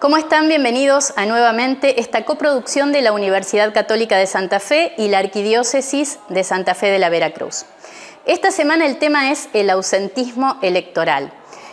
¿Cómo están? Bienvenidos a nuevamente esta coproducción de la Universidad Católica de Santa Fe y la Arquidiócesis de Santa Fe de la Veracruz. Esta semana el tema es el ausentismo electoral.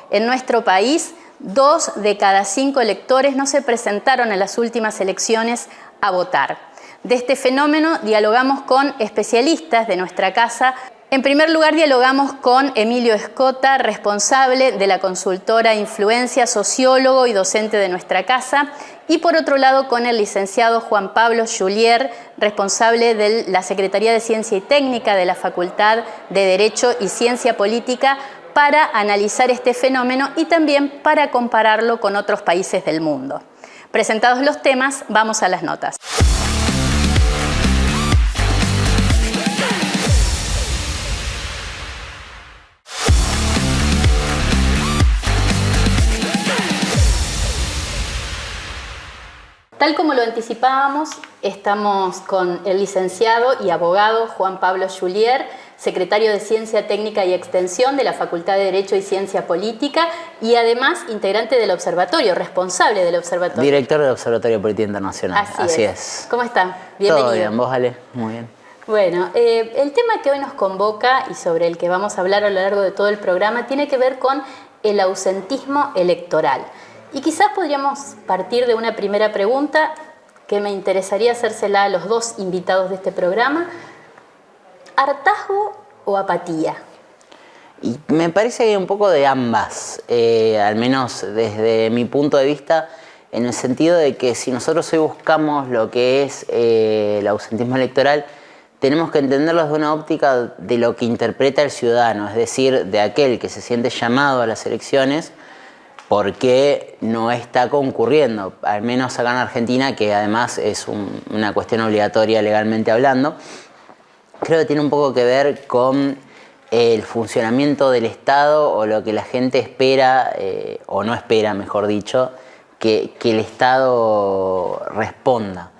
En nuestro país, 2 de cada 5 electores no se presentaron en las últimas elecciones a votar. De este fenómeno dialogamos con especialistas de nuestra casa. En primer lugar, dialogamos con Emilio Escota, responsable de la consultora Influencia, sociólogo y docente de nuestra casa, y por otro lado con el licenciado Juan Pablo Julier, responsable de la Secretaría de Ciencia y Técnica de la Facultad de Derecho y Ciencia Política, para analizar este fenómeno y también para compararlo con otros países del mundo. Presentados los temas, vamos a las notas. Tal como lo anticipábamos, estamos con el licenciado y abogado Juan Pablo Julier, secretario de Ciencia Técnica y Extensión de la Facultad de Derecho y Ciencia Política y además integrante del observatorio, responsable del observatorio. Director del Observatorio de Política Internacional. Así es. ¿Cómo está? Bienvenido. Todo bien, vos Ale, muy bien. Bueno, el tema que hoy nos convoca y sobre el que vamos a hablar a lo largo de todo el programa tiene que ver con el ausentismo electoral. Y quizás podríamos partir de una primera pregunta que me interesaría hacérsela a los dos invitados de este programa. ¿Hartazgo o apatía? Y me parece que hay un poco de ambas, al menos desde mi punto de vista, en el sentido de que si nosotros hoy buscamos lo que es el ausentismo electoral, tenemos que entenderlo desde una óptica de lo que interpreta el ciudadano, es decir, de aquel que se siente llamado a las elecciones porque no está concurriendo, al menos acá en Argentina, que además es una cuestión obligatoria legalmente hablando. Creo que tiene un poco que ver con el funcionamiento del Estado o lo que la gente espera, o no espera, mejor dicho, que el Estado responda.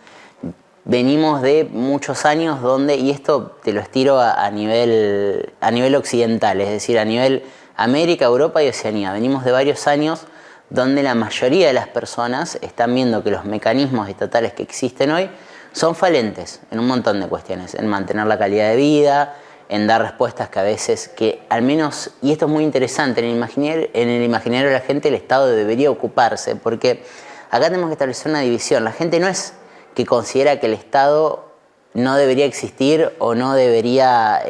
Venimos de muchos años donde, y esto te lo estiro a nivel occidental, es decir, a nivel América, Europa y Oceanía. Venimos de varios años donde la mayoría de las personas están viendo que los mecanismos estatales que existen hoy son falentes en un montón de cuestiones, en mantener la calidad de vida, en dar respuestas que a veces, que al menos, y esto es muy interesante, en el imaginario de la gente el Estado debería ocuparse, porque acá tenemos que establecer una división. La gente no es que considera que el Estado no debería existir o no debería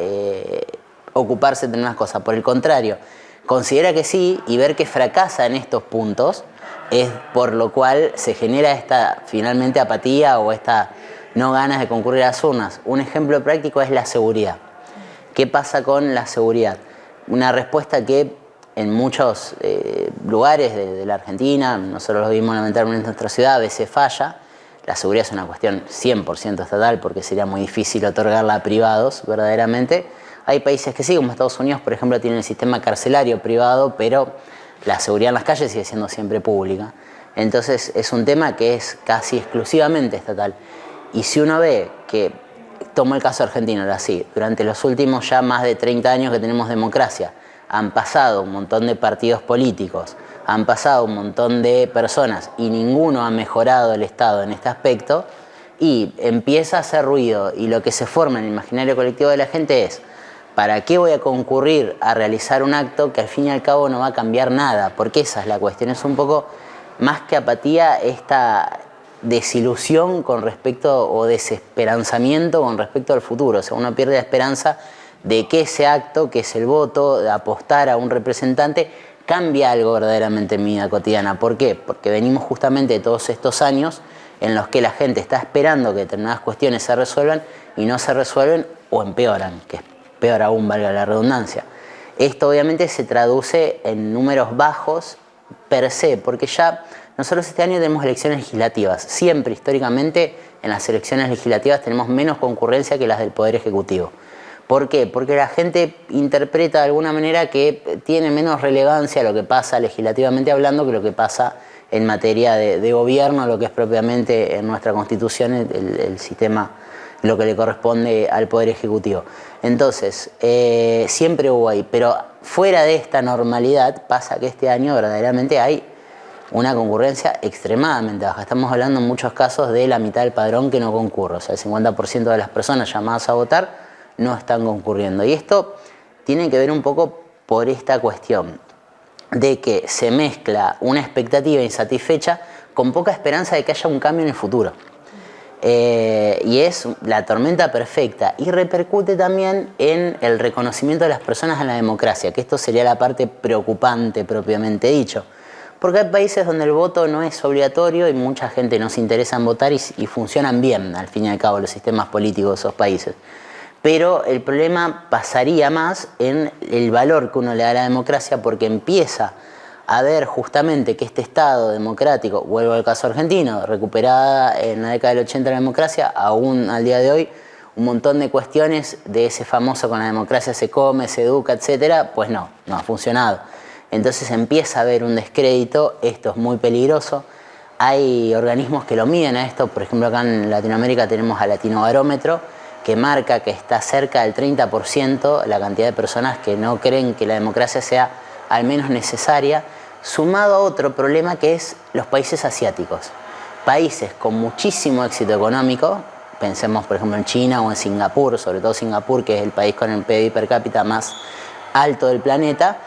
ocuparse de unas cosas, por el contrario, considera que sí, y ver que fracasa en estos puntos es por lo cual se genera esta finalmente apatía o esta no ganas de concurrir a las urnas. Un ejemplo práctico es la seguridad. ¿Qué pasa con la seguridad? Una respuesta que en muchos lugares de la Argentina, nosotros lo vimos lamentablemente en nuestra ciudad, a veces falla. La seguridad es una cuestión 100% estatal porque sería muy difícil otorgarla a privados verdaderamente. Hay países que sí, como Estados Unidos, por ejemplo, tienen el sistema carcelario privado, pero la seguridad en las calles sigue siendo siempre pública. Entonces es un tema que es casi exclusivamente estatal. Y si uno ve que, tomo el caso argentino, así, durante los últimos ya más de 30 años que tenemos democracia, han pasado un montón de partidos políticos, han pasado un montón de personas y ninguno ha mejorado el Estado en este aspecto, y empieza a hacer ruido y lo que se forma en el imaginario colectivo de la gente es: ¿para qué voy a concurrir a realizar un acto que al fin y al cabo no va a cambiar nada? Porque esa es la cuestión, es un poco más que apatía, esta desilusión con respecto, o desesperanzamiento con respecto al futuro. O sea, uno pierde la esperanza de que ese acto, que es el voto, de apostar a un representante, cambie algo verdaderamente en mi vida cotidiana. ¿Por qué? Porque venimos justamente de todos estos años en los que la gente está esperando que determinadas cuestiones se resuelvan y no se resuelven o empeoran, que es peor aún, valga la redundancia. Esto obviamente se traduce en números bajos per se, porque ya nosotros este año tenemos elecciones legislativas. Siempre, históricamente, en las elecciones legislativas tenemos menos concurrencia que las del Poder Ejecutivo. ¿Por qué? Porque la gente interpreta de alguna manera que tiene menos relevancia lo que pasa legislativamente hablando que lo que pasa en materia de gobierno, lo que es propiamente en nuestra Constitución el sistema, lo que le corresponde al Poder Ejecutivo. Entonces, siempre hubo ahí, pero fuera de esta normalidad pasa que este año verdaderamente hay una concurrencia extremadamente baja. Estamos hablando en muchos casos de la mitad del padrón que no concurre, o sea, el 50% de las personas llamadas a votar no están concurriendo. Y esto tiene que ver un poco por esta cuestión de que se mezcla una expectativa insatisfecha con poca esperanza de que haya un cambio en el futuro. Y es la tormenta perfecta y repercute también en el reconocimiento de las personas en la democracia, que esto sería la parte preocupante propiamente dicho. Porque hay países donde el voto no es obligatorio y mucha gente no se interesa en votar y funcionan bien, al fin y al cabo, los sistemas políticos de esos países. Pero el problema pasaría más en el valor que uno le da a la democracia, porque empieza a ver justamente que este Estado democrático, vuelvo al caso argentino, recuperada en la década del 80 la democracia, aún al día de hoy, un montón de cuestiones de ese famoso con la democracia se come, se educa, etcétera, pues no ha funcionado. Entonces empieza a haber un descrédito, esto es muy peligroso. Hay organismos que lo miden a esto, por ejemplo acá en Latinoamérica tenemos al Latinobarómetro, que marca que está cerca del 30% la cantidad de personas que no creen que la democracia sea al menos necesaria, sumado a otro problema que es los países asiáticos. Países con muchísimo éxito económico, pensemos por ejemplo en China o en Singapur, sobre todo Singapur, que es el país con el PIB per cápita más alto del planeta,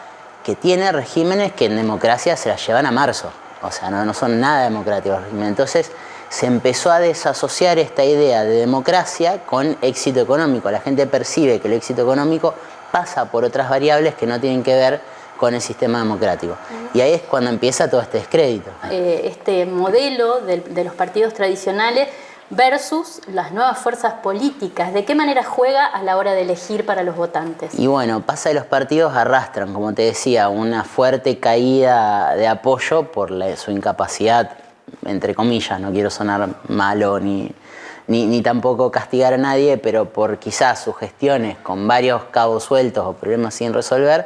que tiene regímenes que en democracia se las llevan a marzo, o sea, no son nada democráticos los regímenes. Entonces se empezó a desasociar esta idea de democracia con éxito económico. La gente percibe que el éxito económico pasa por otras variables que no tienen que ver con el sistema democrático. Y ahí es cuando empieza todo este descrédito. Este modelo de los partidos tradicionales versus las nuevas fuerzas políticas, ¿de qué manera juega a la hora de elegir para los votantes? Y bueno, pasa que los partidos arrastran, como te decía, una fuerte caída de apoyo por su incapacidad, entre comillas, no quiero sonar malo ni tampoco castigar a nadie, pero por quizás sus gestiones con varios cabos sueltos o problemas sin resolver,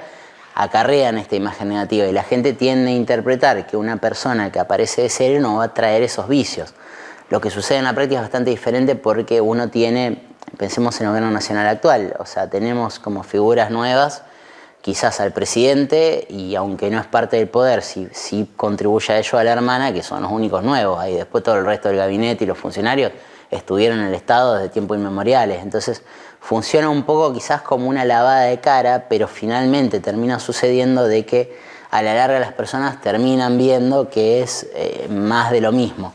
acarrean esta imagen negativa y la gente tiende a interpretar que una persona que aparece de serio no va a traer esos vicios. Lo que sucede en la práctica es bastante diferente porque uno tiene, pensemos en el gobierno nacional actual, o sea, tenemos como figuras nuevas, quizás al presidente, y aunque no es parte del poder, sí contribuye a ello a la hermana, que son los únicos nuevos, ahí después todo el resto del gabinete y los funcionarios estuvieron en el Estado desde tiempos inmemoriales. Entonces funciona un poco quizás como una lavada de cara, pero finalmente termina sucediendo de que a la larga las personas terminan viendo que es más de lo mismo.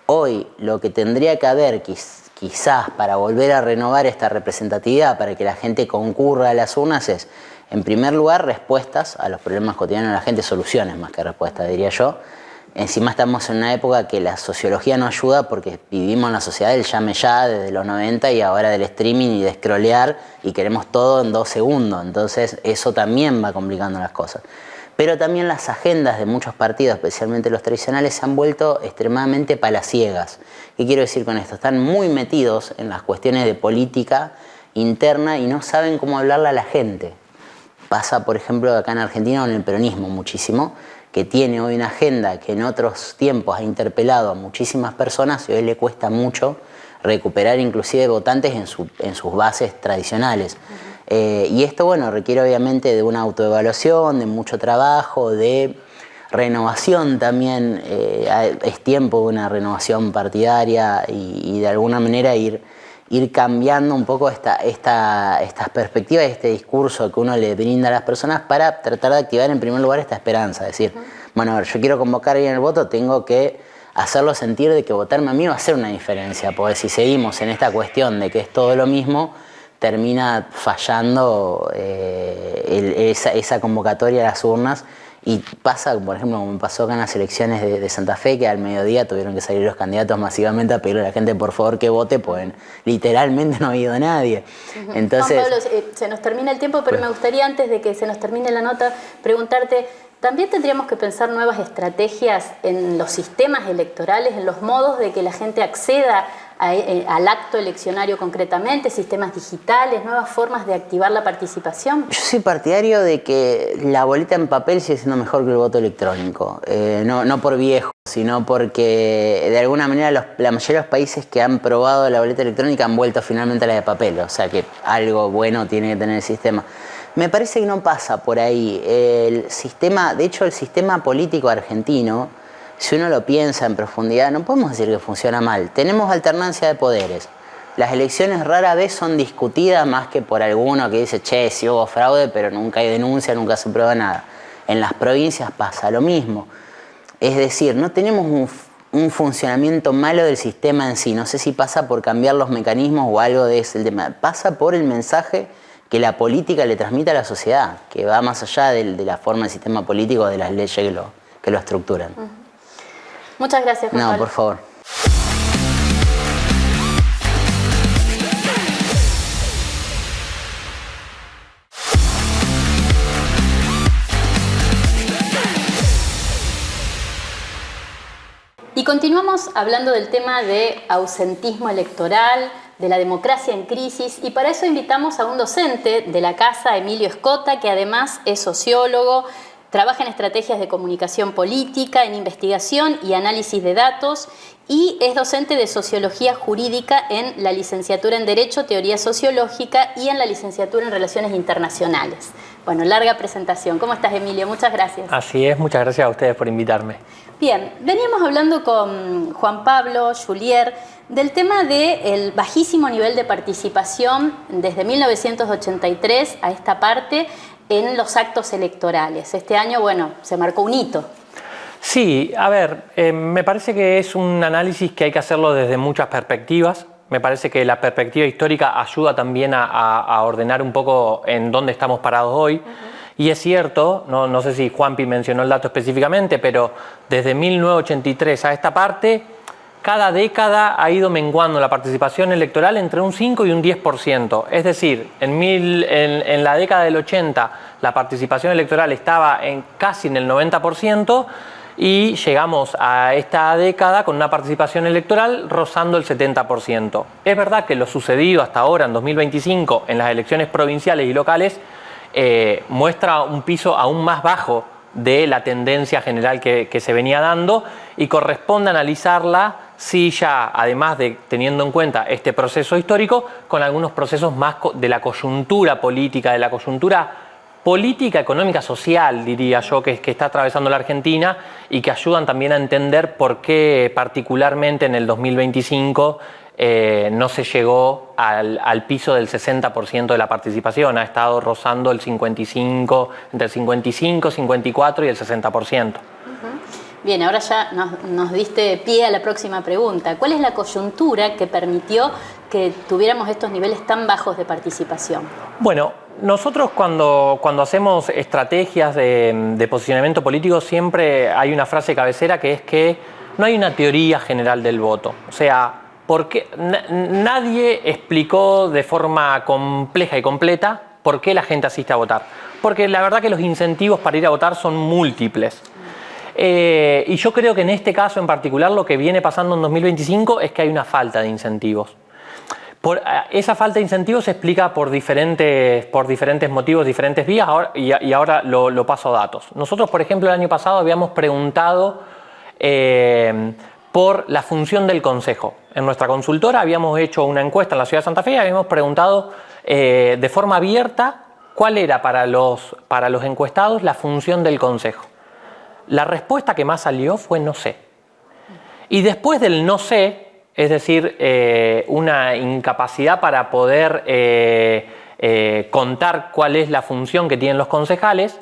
Hoy lo que tendría que haber quizás para volver a renovar esta representatividad, para que la gente concurra a las urnas es, en primer lugar, respuestas a los problemas cotidianos de la gente, soluciones más que respuestas, diría yo. Encima estamos en una época que la sociología no ayuda porque vivimos en la sociedad del llame ya desde los 90 y ahora del streaming y de scrollear y queremos todo en 2 segundos. Entonces eso también va complicando las cosas. Pero también las agendas de muchos partidos, especialmente los tradicionales, se han vuelto extremadamente palaciegas. ¿Qué quiero decir con esto? Están muy metidos en las cuestiones de política interna y no saben cómo hablarle a la gente. Pasa, por ejemplo, acá en Argentina con el peronismo muchísimo, que tiene hoy una agenda que en otros tiempos ha interpelado a muchísimas personas y hoy le cuesta mucho recuperar inclusive votantes en sus bases tradicionales. Y esto, bueno, requiere obviamente de una autoevaluación, de mucho trabajo, de renovación también. Es tiempo de una renovación partidaria y de alguna manera ir cambiando un poco estas perspectivas y este discurso que uno le brinda a las personas para tratar de activar en primer lugar esta esperanza. Es decir, bueno, a ver, yo quiero convocar a alguien al voto, tengo que hacerlo sentir de que votarme a mí va a hacer una diferencia, porque si seguimos en esta cuestión de que es todo lo mismo, termina fallando esa convocatoria a las urnas y pasa, por ejemplo, como me pasó acá en las elecciones de Santa Fe, que al mediodía tuvieron que salir los candidatos masivamente a pedirle a la gente por favor que vote, pues literalmente no ha habido nadie. Entonces, Juan Pablo, se nos termina el tiempo, pero me gustaría antes de que se nos termine la nota preguntarte, ¿también tendríamos que pensar nuevas estrategias en los sistemas electorales, en los modos de que la gente acceda al acto eleccionario concretamente, sistemas digitales, nuevas formas de activar la participación? Yo soy partidario de que la boleta en papel sigue siendo mejor que el voto electrónico, no por viejo, sino porque de alguna manera la mayoría de los países que han probado la boleta electrónica han vuelto finalmente a la de papel, o sea que algo bueno tiene que tener el sistema. Me parece que no pasa por ahí. El sistema, de hecho el sistema político argentino si uno lo piensa en profundidad, no podemos decir que funciona mal. Tenemos alternancia de poderes. Las elecciones rara vez son discutidas más que por alguno que dice, che, sí hubo fraude, pero nunca hay denuncia, nunca se prueba nada. En las provincias pasa lo mismo. Es decir, no tenemos un funcionamiento malo del sistema en sí. No sé si pasa por cambiar los mecanismos o algo de ese tema. Pasa por el mensaje que la política le transmite a la sociedad, que va más allá de la forma del sistema político, de las leyes que lo estructuran. Muchas gracias, Juan Pablo. No, por favor. Y continuamos hablando del tema de ausentismo electoral, de la democracia en crisis, y para eso invitamos a un docente de la casa, Emilio Escota, que además es sociólogo, trabaja en estrategias de comunicación política, en investigación y análisis de datos, y es docente de Sociología Jurídica en la licenciatura en Derecho, Teoría Sociológica y en la licenciatura en Relaciones Internacionales. Bueno, larga presentación. ¿Cómo estás, Emilio? Muchas gracias. Así es, muchas gracias a ustedes por invitarme. Bien, veníamos hablando con Juan Pablo Julier del tema del bajísimo nivel de participación desde 1983 a esta parte en los actos electorales. Este año, bueno, se marcó un hito. Sí, a ver, me parece que es un análisis que hay que hacerlo desde muchas perspectivas. Me parece que la perspectiva histórica ayuda también a ordenar un poco en dónde estamos parados hoy. Y es cierto, no sé si Juanpi mencionó el dato específicamente, pero desde 1983 a esta parte, cada década ha ido menguando la participación electoral entre un 5 y un 10%. Es decir, en la década del 80 la participación electoral estaba casi en el 90%, y llegamos a esta década con una participación electoral rozando el 70%. Es verdad que lo sucedido hasta ahora, en 2025, en las elecciones provinciales y locales, muestra un piso aún más bajo de la tendencia general que se venía dando, y corresponde analizarla, sí, ya, además de teniendo en cuenta este proceso histórico, con algunos procesos más de la coyuntura política, económica, social, diría yo, que está atravesando la Argentina, y que ayudan también a entender por qué particularmente en el 2025 no se llegó al piso del 60% de la participación. Ha estado rozando el 55, entre el 55, 54 y el 60%. Bien, ahora ya nos diste pie a la próxima pregunta. ¿Cuál es la coyuntura que permitió que tuviéramos estos niveles tan bajos de participación? Bueno, nosotros cuando hacemos estrategias de posicionamiento político, siempre hay una frase cabecera, que es que no hay una teoría general del voto. O sea, porque nadie explicó de forma compleja y completa por qué la gente asiste a votar. Porque la verdad que los incentivos para ir a votar son múltiples. Y yo creo que en este caso en particular lo que viene pasando en 2025 es que hay una falta de incentivos. Esa falta de incentivos se explica por diferentes motivos, diferentes vías, y ahora lo paso a datos. Nosotros, por ejemplo, el año pasado habíamos preguntado por la función del Consejo. En nuestra consultora habíamos hecho una encuesta en la ciudad de Santa Fe y habíamos preguntado de forma abierta cuál era para los encuestados la función del Consejo. La respuesta que más salió fue no sé. Y después del no sé, es decir, una incapacidad para poder contar cuál es la función que tienen los concejales,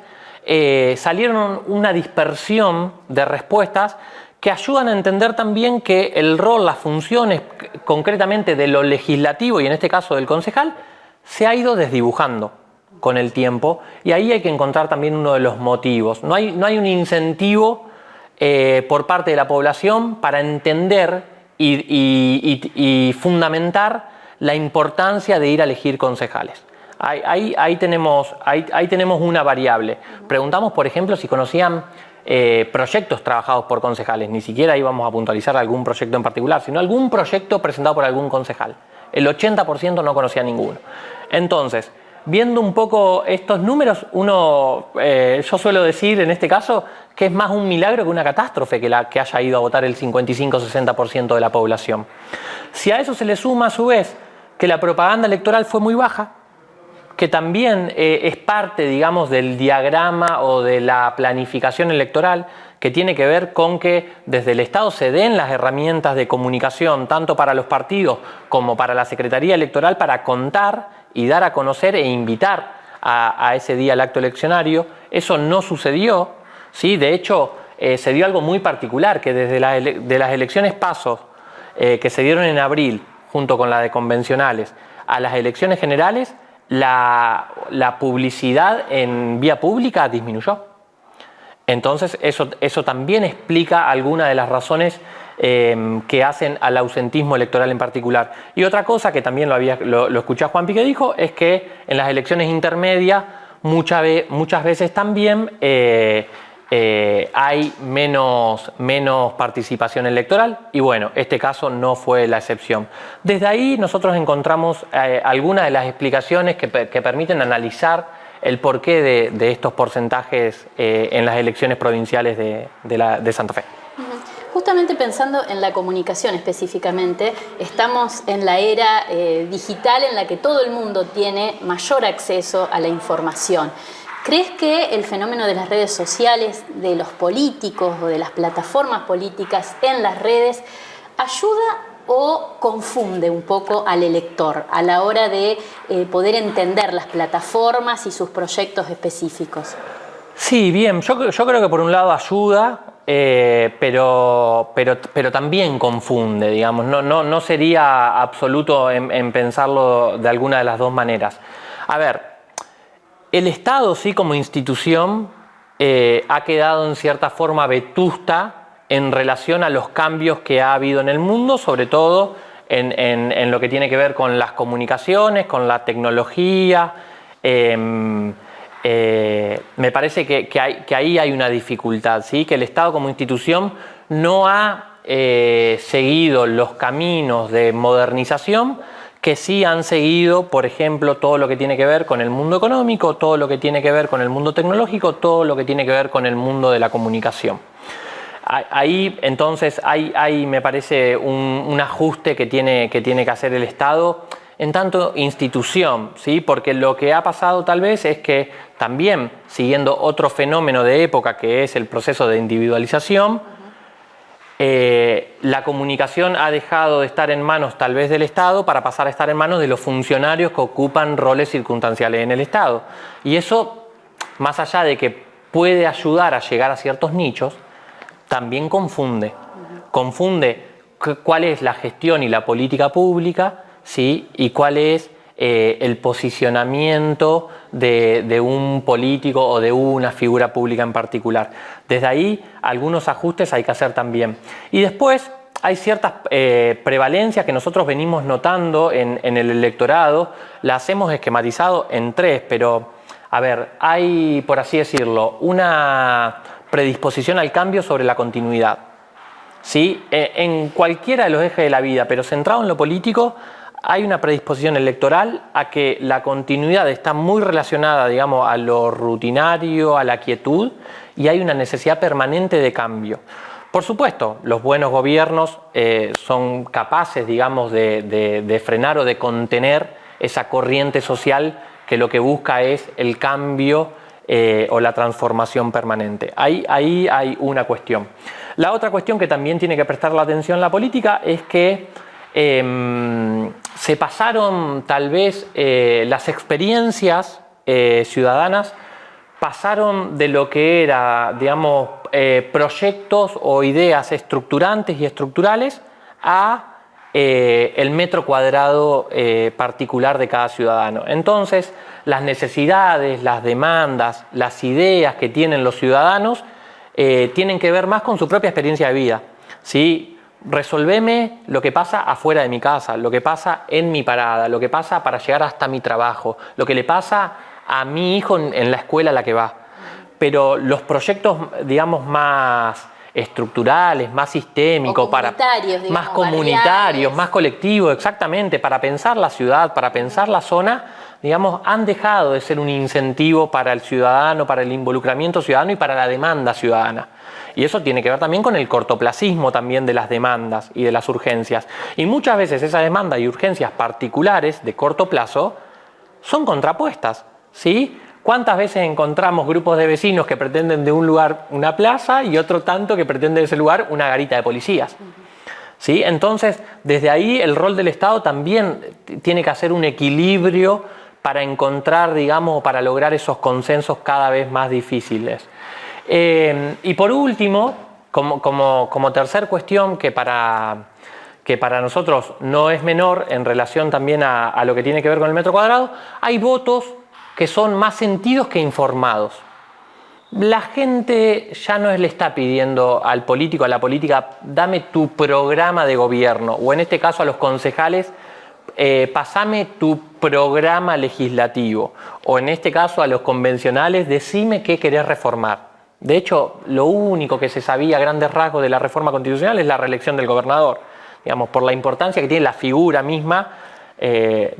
salieron una dispersión de respuestas que ayudan a entender también que el rol, las funciones concretamente de lo legislativo, y en este caso del concejal, se ha ido desdibujando con el tiempo, y ahí hay que encontrar también uno de los motivos. No hay un incentivo por parte de la población para entender y fundamentar la importancia de ir a elegir concejales. Ahí tenemos una variable. Preguntamos, por ejemplo, si conocían proyectos trabajados por concejales. Ni siquiera íbamos a puntualizar algún proyecto en particular, sino algún proyecto presentado por algún concejal. El 80% no conocía ninguno. Entonces, viendo un poco estos números, yo suelo decir en este caso que es más un milagro que una catástrofe que haya ido a votar el 55-60% de la población. Si a eso se le suma a su vez que la propaganda electoral fue muy baja, que también es parte, digamos, del diagrama o de la planificación electoral, que tiene que ver con que desde el Estado se den las herramientas de comunicación, tanto para los partidos como para la Secretaría Electoral, para contar y dar a conocer e invitar a ese día al acto eleccionario. Eso no sucedió, ¿sí? De hecho, se dio algo muy particular, que desde de las elecciones PASO, que se dieron en abril, junto con la de convencionales, a las elecciones generales, la publicidad en vía pública disminuyó. Entonces eso también explica algunas de las razones que hacen al ausentismo electoral en particular. Y otra cosa que también lo escuché a Juanpi que dijo, es que en las elecciones intermedias muchas veces también hay menos participación electoral, y bueno, este caso no fue la excepción. Desde ahí nosotros encontramos algunas de las explicaciones que permiten analizar el porqué de estos porcentajes en las elecciones provinciales de Santa Fe. Justamente pensando en la comunicación específicamente, estamos en la era digital en la que todo el mundo tiene mayor acceso a la información. ¿Crees que el fenómeno de las redes sociales, de los políticos o de las plataformas políticas en las redes ayuda o confunde un poco al elector a la hora de poder entender las plataformas y sus proyectos específicos? Sí, bien, yo creo que por un lado ayuda, pero también confunde, digamos. No sería absoluto en pensarlo de alguna de las dos maneras. A ver, el Estado, sí, como institución, ha quedado en cierta forma vetusta en relación a los cambios que ha habido en el mundo, sobre todo en lo que tiene que ver con las comunicaciones, con la tecnología. Me parece que ahí hay una dificultad, ¿sí? Que el Estado como institución no ha seguido los caminos de modernización que sí han seguido, por ejemplo, todo lo que tiene que ver con el mundo económico, todo lo que tiene que ver con el mundo tecnológico, todo lo que tiene que ver con el mundo de la comunicación. Ahí, entonces, hay me parece, un ajuste que tiene que hacer el Estado en tanto institución, ¿sí? Porque lo que ha pasado tal vez es que también, siguiendo otro fenómeno de época que es el proceso de individualización, la comunicación ha dejado de estar en manos tal vez del Estado para pasar a estar en manos de los funcionarios que ocupan roles circunstanciales en el Estado. Y eso, más allá de que puede ayudar a llegar a ciertos nichos, también confunde. Confunde cuál es la gestión y la política pública, ¿sí? Y cuál es el posicionamiento de un político o de una figura pública en particular. Desde ahí, algunos ajustes hay que hacer también. Y después hay ciertas prevalencias que nosotros venimos notando en el electorado. Las hemos esquematizado en tres, pero, a ver, hay, por así decirlo, una predisposición al cambio sobre la continuidad, ¿sí? En cualquiera de los ejes de la vida, pero centrado en lo político, hay una predisposición electoral a que la continuidad está muy relacionada, digamos, a lo rutinario, a la quietud, y hay una necesidad permanente de cambio. Por supuesto, los buenos gobiernos son capaces, digamos, de frenar o de contener esa corriente social que lo que busca es el cambio o la transformación permanente. Ahí hay una cuestión. La otra cuestión que también tiene que prestar la atención la política es que se pasaron tal vez las experiencias ciudadanas, pasaron de lo que era, digamos, proyectos o ideas estructurantes y estructurales a el metro cuadrado particular de cada ciudadano. Entonces, las necesidades, las demandas, las ideas que tienen los ciudadanos tienen que ver más con su propia experiencia de vida, ¿sí? Resolveme lo que pasa afuera de mi casa, lo que pasa en mi parada, lo que pasa para llegar hasta mi trabajo, lo que le pasa a mi hijo en la escuela a la que va. Pero los proyectos, digamos, más estructurales, más sistémicos, más comunitarios, más colectivos, exactamente, para pensar la ciudad, para pensar la zona, digamos, han dejado de ser un incentivo para el ciudadano, para el involucramiento ciudadano y para la demanda ciudadana. Y eso tiene que ver también con el cortoplacismo también de las demandas y de las urgencias. Y muchas veces esas demandas y urgencias particulares de corto plazo son contrapuestas, ¿sí? ¿Cuántas veces encontramos grupos de vecinos que pretenden de un lugar una plaza y otro tanto que pretende de ese lugar una garita de policías? ¿Sí? Entonces, desde ahí el rol del Estado también tiene que hacer un equilibrio para encontrar, digamos, para lograr esos consensos cada vez más difíciles. Y por último, como tercer cuestión que para nosotros no es menor en relación también a lo que tiene que ver con el metro cuadrado, hay votos que son más sentidos que informados. La gente ya no le está pidiendo al político, a la política, dame tu programa de gobierno, o en este caso a los concejales, pasame tu programa legislativo, o en este caso a los convencionales, decime qué querés reformar. De hecho, lo único que se sabía a grandes rasgos de la reforma constitucional es la reelección del gobernador, digamos, por la importancia que tiene la figura misma que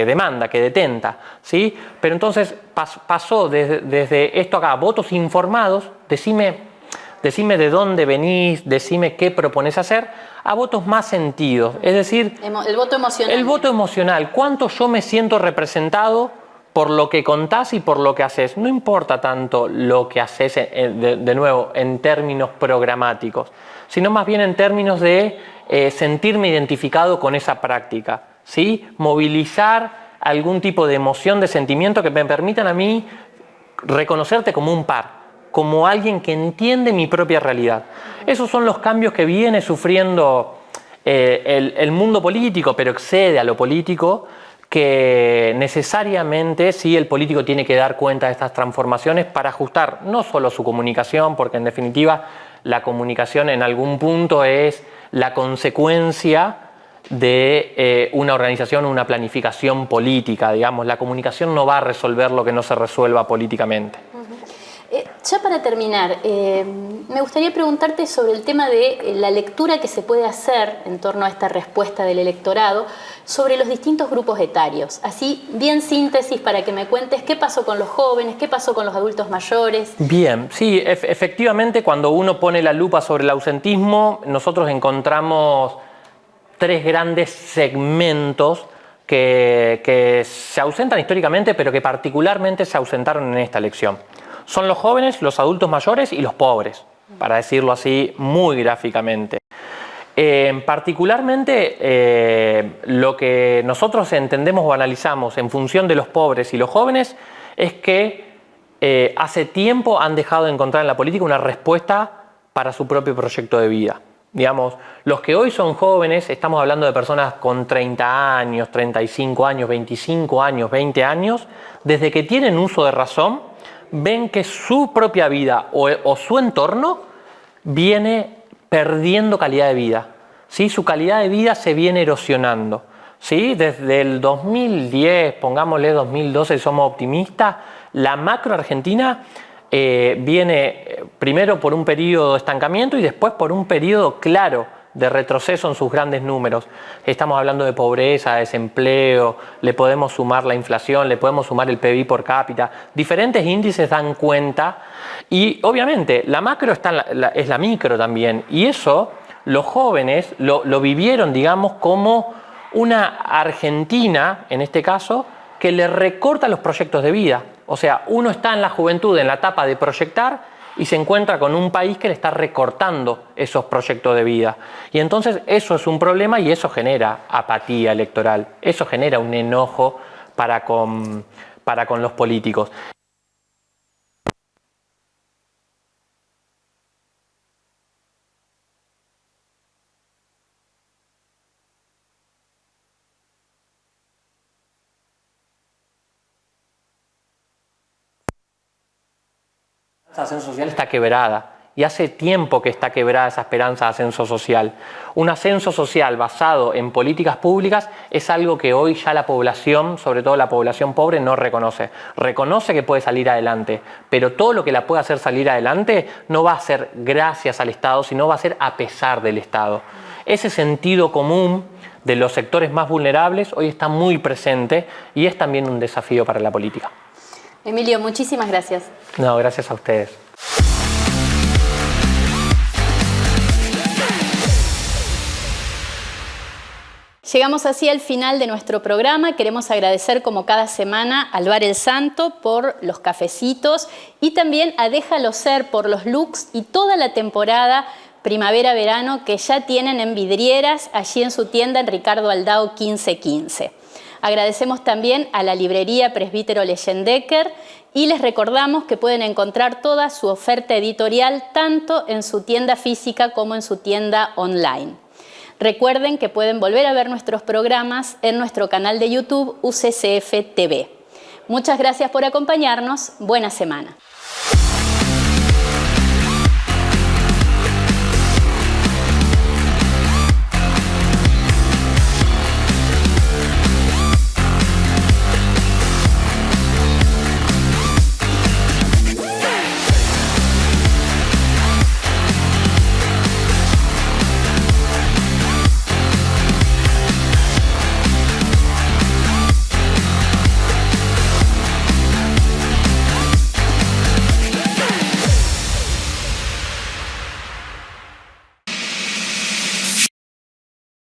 demanda, que detenta, ¿sí? Pero entonces pasó desde esto acá, votos informados, decime de dónde venís, decime qué propones hacer, a votos más sentidos, es decir, el voto emocional. El voto emocional, cuánto yo me siento representado por lo que contás y por lo que haces. No importa tanto lo que haces, de nuevo, en términos programáticos, sino más bien en términos de sentirme identificado con esa práctica, ¿sí? Movilizar algún tipo de emoción, de sentimiento que me permitan a mí reconocerte como un par, como alguien que entiende mi propia realidad. Esos son los cambios que viene sufriendo el mundo político, pero excede a lo político, que necesariamente sí el político tiene que dar cuenta de estas transformaciones para ajustar no solo su comunicación, porque en definitiva la comunicación en algún punto es la consecuencia de una organización, una planificación política, digamos. La comunicación no va a resolver lo que no se resuelva políticamente. Ya para terminar, me gustaría preguntarte sobre el tema de la lectura que se puede hacer en torno a esta respuesta del electorado sobre los distintos grupos etarios. Así, bien síntesis para que me cuentes qué pasó con los jóvenes, qué pasó con los adultos mayores. Bien, sí, efectivamente cuando uno pone la lupa sobre el ausentismo, nosotros encontramos tres grandes segmentos que se ausentan históricamente, pero que particularmente se ausentaron en esta elección. Son los jóvenes, los adultos mayores y los pobres, para decirlo así muy gráficamente. Particularmente lo que nosotros entendemos o analizamos en función de los pobres y los jóvenes es que hace tiempo han dejado de encontrar en la política una respuesta para su propio proyecto de vida. Digamos, los que hoy son jóvenes, estamos hablando de personas con 30 años, 35 años, 25 años, 20 años, desde que tienen uso de razón, ven que su propia vida o su entorno viene perdiendo calidad de vida, ¿sí? Su calidad de vida se viene erosionando, ¿sí? Desde el 2010, pongámosle 2012, si somos optimistas, la macro argentina viene primero por un periodo de estancamiento y después por un periodo claro de retroceso en sus grandes números. Estamos hablando de pobreza, desempleo, le podemos sumar la inflación, le podemos sumar el PBI por cápita. Diferentes índices dan cuenta y obviamente la macro es la micro también, y eso los jóvenes lo vivieron, digamos, como una Argentina, en este caso, que le recorta los proyectos de vida. O sea, uno está en la juventud, en la etapa de proyectar, y se encuentra con un país que le está recortando esos proyectos de vida. Y entonces eso es un problema y eso genera apatía electoral, eso genera un enojo para con los políticos. La ascenso social está quebrada y hace tiempo que está quebrada esa esperanza de ascenso social. Un ascenso social basado en políticas públicas es algo que hoy ya la población, sobre todo la población pobre, no reconoce. Reconoce que puede salir adelante, pero todo lo que la puede hacer salir adelante no va a ser gracias al Estado, sino va a ser a pesar del Estado. Ese sentido común de los sectores más vulnerables hoy está muy presente y es también un desafío para la política. Emilio, muchísimas gracias. No, gracias a ustedes. Llegamos así al final de nuestro programa. Queremos agradecer como cada semana al Bar El Santo por los cafecitos y también a Déjalo Ser por los looks y toda la temporada primavera-verano que ya tienen en vidrieras allí en su tienda en Ricardo Aldao 1515. Agradecemos también a la librería Presbítero Leyendecker y les recordamos que pueden encontrar toda su oferta editorial tanto en su tienda física como en su tienda online. Recuerden que pueden volver a ver nuestros programas en nuestro canal de YouTube UCCF TV. Muchas gracias por acompañarnos. Buena semana.